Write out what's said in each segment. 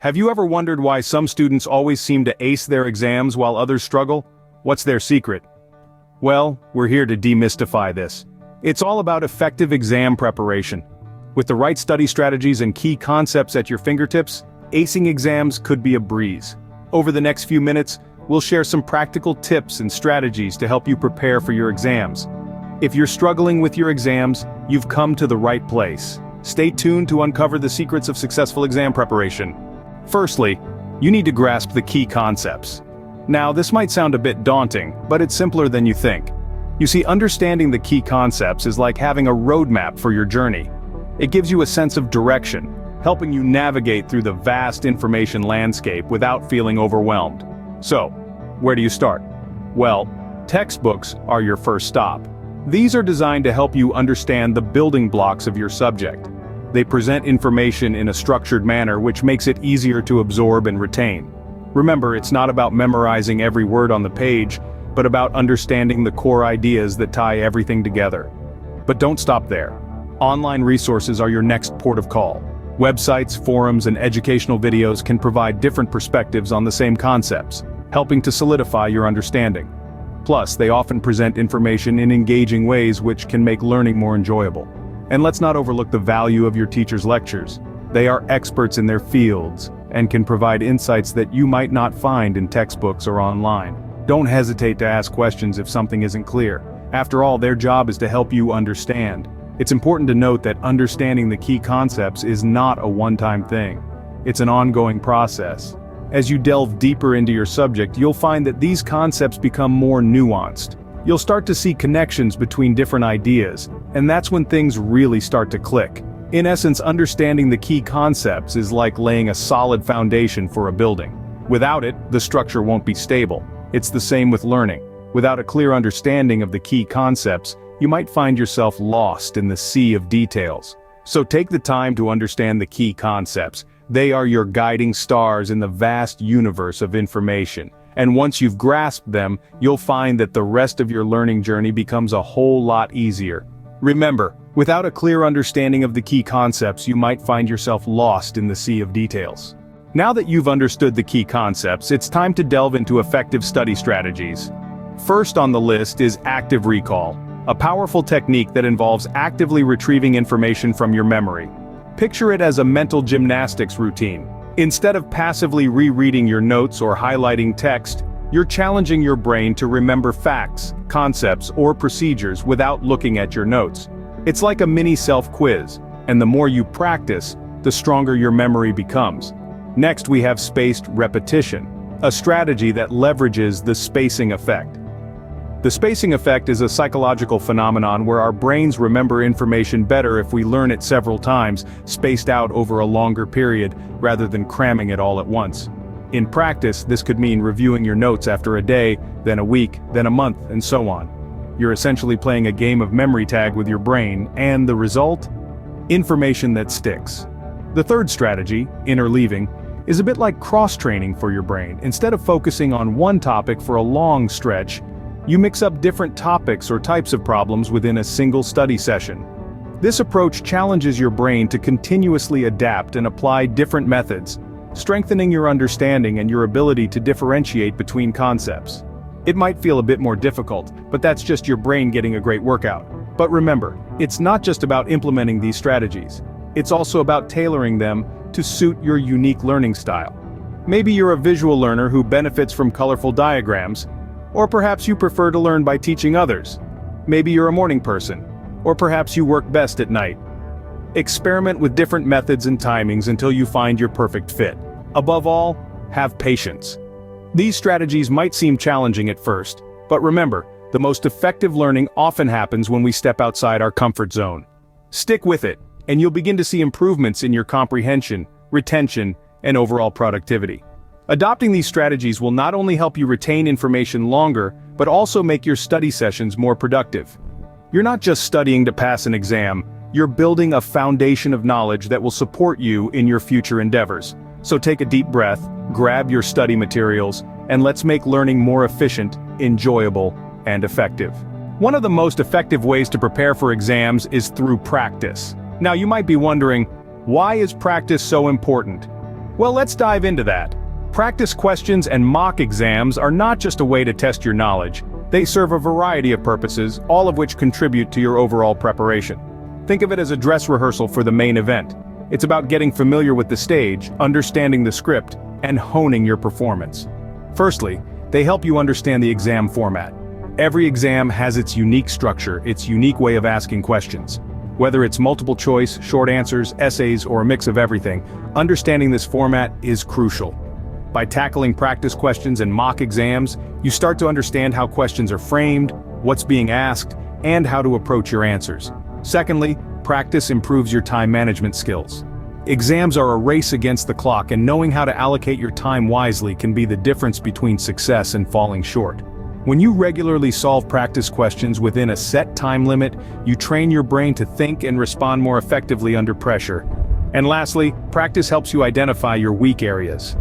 Have you ever wondered why some students always seem to ace their exams while others struggle? What's their secret? Well, we're here to demystify this. It's all about effective exam preparation. With the right study strategies and key concepts at your fingertips, acing exams could be a breeze. Over the next few minutes, we'll share some practical tips and strategies to help you prepare for your exams. If you're struggling with your exams, you've come to the right place. Stay tuned to uncover the secrets of successful exam preparation. Firstly, you need to grasp the key concepts. Now, this might sound a bit daunting, but it's simpler than you think. You see, understanding the key concepts is like having a roadmap for your journey. It gives you a sense of direction, helping you navigate through the vast information landscape without feeling overwhelmed. So, where do you start? Well, textbooks are your first stop. These are designed to help you understand the building blocks of your subject. They present information in a structured manner which makes it easier to absorb and retain. Remember, it's not about memorizing every word on the page, but about understanding the core ideas that tie everything together. But don't stop there. Online resources are your next port of call. Websites, forums, and educational videos can provide different perspectives on the same concepts, helping to solidify your understanding. Plus, they often present information in engaging ways which can make learning more enjoyable. And let's not overlook the value of your teacher's lectures. They are experts in their fields and can provide insights that you might not find in textbooks or online. Don't hesitate to ask questions if something isn't clear. After all, their job is to help you understand. It's important to note that understanding the key concepts is not a one-time thing. It's an ongoing process. As you delve deeper into your subject, you'll find that these concepts become more nuanced. You'll start to see connections between different ideas, and that's when things really start to click. In essence, understanding the key concepts is like laying a solid foundation for a building. Without it, the structure won't be stable. It's the same with learning. Without a clear understanding of the key concepts, you might find yourself lost in the sea of details. So take the time to understand the key concepts. They are your guiding stars in the vast universe of information. And once you've grasped them, you'll find that the rest of your learning journey becomes a whole lot easier. Remember, without a clear understanding of the key concepts, you might find yourself lost in the sea of details. Now that you've understood the key concepts, it's time to delve into effective study strategies. First on the list is active recall, a powerful technique that involves actively retrieving information from your memory. Picture it as a mental gymnastics routine. Instead of passively rereading your notes or highlighting text, you're challenging your brain to remember facts, concepts, or procedures without looking at your notes. It's like a mini self-quiz, and the more you practice, the stronger your memory becomes. Next, we have spaced repetition, a strategy that leverages the spacing effect. The spacing effect is a psychological phenomenon where our brains remember information better if we learn it several times, spaced out over a longer period, rather than cramming it all at once. In practice, this could mean reviewing your notes after a day, then a week, then a month, and so on. You're essentially playing a game of memory tag with your brain, and the result? Information that sticks. The third strategy, interleaving, is a bit like cross-training for your brain. Instead of focusing on one topic for a long stretch, you mix up different topics or types of problems within a single study session. This approach challenges your brain to continuously adapt and apply different methods, strengthening your understanding and your ability to differentiate between concepts. It might feel a bit more difficult, but that's just your brain getting a great workout. But remember, it's not just about implementing these strategies. It's also about tailoring them to suit your unique learning style. Maybe you're a visual learner who benefits from colorful diagrams, or perhaps you prefer to learn by teaching others. Maybe you're a morning person, or perhaps you work best at night. Experiment with different methods and timings until you find your perfect fit. Above all, have patience. These strategies might seem challenging at first, but remember, the most effective learning often happens when we step outside our comfort zone. Stick with it, and you'll begin to see improvements in your comprehension, retention, and overall productivity. Adopting these strategies will not only help you retain information longer, but also make your study sessions more productive. You're not just studying to pass an exam, you're building a foundation of knowledge that will support you in your future endeavors. So take a deep breath, grab your study materials, and let's make learning more efficient, enjoyable, and effective. One of the most effective ways to prepare for exams is through practice. Now you might be wondering, why is practice so important? Well, let's dive into that. Practice questions and mock exams are not just a way to test your knowledge. They serve a variety of purposes, all of which contribute to your overall preparation. Think of it as a dress rehearsal for the main event. It's about getting familiar with the stage, understanding the script, and honing your performance. Firstly, they help you understand the exam format. Every exam has its unique structure, its unique way of asking questions. Whether it's multiple choice, short answers, essays, or a mix of everything, understanding this format is crucial. By tackling practice questions and mock exams, you start to understand how questions are framed, what's being asked, and how to approach your answers. Secondly, practice improves your time management skills. Exams are a race against the clock, and knowing how to allocate your time wisely can be the difference between success and falling short. When you regularly solve practice questions within a set time limit, you train your brain to think and respond more effectively under pressure. And lastly, practice helps you identify your weak areas.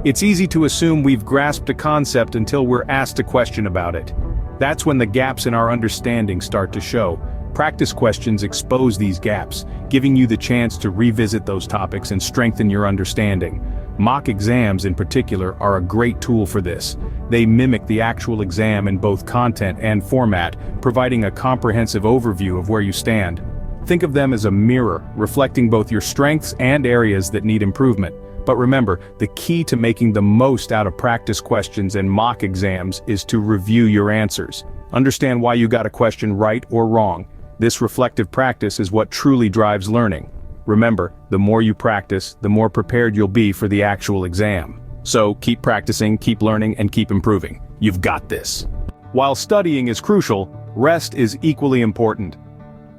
It's easy to assume we've grasped a concept until we're asked a question about it. That's when the gaps in our understanding start to show. Practice questions expose these gaps, giving you the chance to revisit those topics and strengthen your understanding. Mock exams in particular are a great tool for this. They mimic the actual exam in both content and format, providing a comprehensive overview of where you stand. Think of them as a mirror, reflecting both your strengths and areas that need improvement. But remember, the key to making the most out of practice questions and mock exams is to review your answers. Understand why you got a question right or wrong. This reflective practice is what truly drives learning. Remember, the more you practice, the more prepared you'll be for the actual exam. So keep practicing, keep learning, and keep improving. You've got this. While studying is crucial, rest is equally important.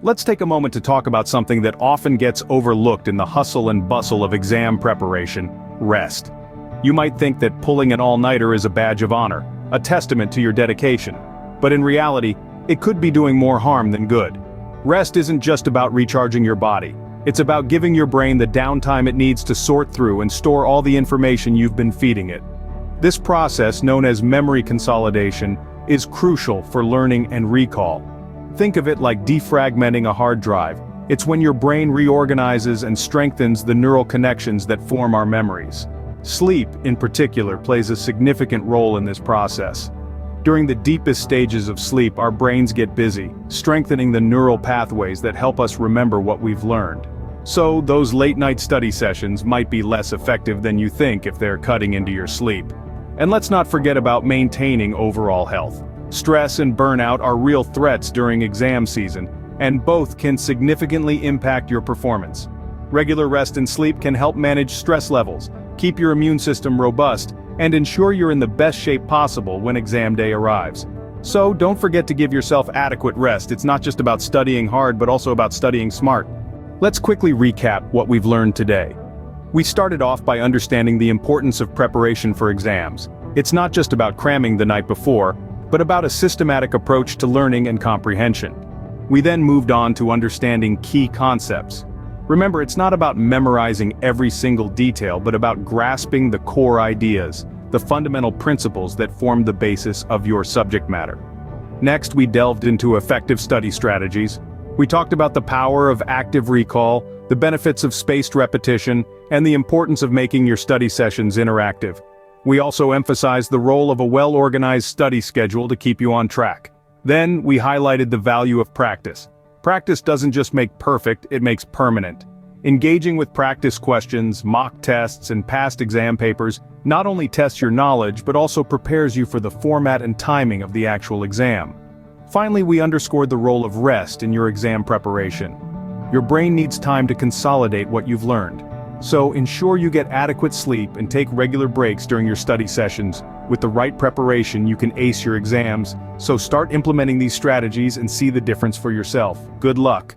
Let's take a moment to talk about something that often gets overlooked in the hustle and bustle of exam preparation: rest. You might think that pulling an all-nighter is a badge of honor, a testament to your dedication. But in reality, it could be doing more harm than good. Rest isn't just about recharging your body. It's about giving your brain the downtime it needs to sort through and store all the information you've been feeding it. This process, known as memory consolidation, is crucial for learning and recall. Think of it like defragmenting a hard drive. It's when your brain reorganizes and strengthens the neural connections that form our memories. Sleep, in particular, plays a significant role in this process. During the deepest stages of sleep, our brains get busy, strengthening the neural pathways that help us remember what we've learned. So, those late-night study sessions might be less effective than you think if they're cutting into your sleep. And let's not forget about maintaining overall health. Stress and burnout are real threats during exam season, and both can significantly impact your performance. Regular rest and sleep can help manage stress levels, keep your immune system robust, and ensure you're in the best shape possible when exam day arrives. So don't forget to give yourself adequate rest. It's not just about studying hard, but also about studying smart. Let's quickly recap what we've learned today. We started off by understanding the importance of preparation for exams. It's not just about cramming the night before, but about a systematic approach to learning and comprehension. We then moved on to understanding key concepts. Remember, it's not about memorizing every single detail, but about grasping the core ideas, the fundamental principles that form the basis of your subject matter. Next, we delved into effective study strategies. We talked about the power of active recall, the benefits of spaced repetition, and the importance of making your study sessions interactive. We also emphasized the role of a well-organized study schedule to keep you on track. Then, we highlighted the value of practice. Practice doesn't just make perfect, it makes permanent. Engaging with practice questions, mock tests, and past exam papers not only tests your knowledge but also prepares you for the format and timing of the actual exam. Finally, we underscored the role of rest in your exam preparation. Your brain needs time to consolidate what you've learned. So ensure you get adequate sleep and take regular breaks during your study sessions. With the right preparation, you can ace your exams. So start implementing these strategies and see the difference for yourself. Good luck.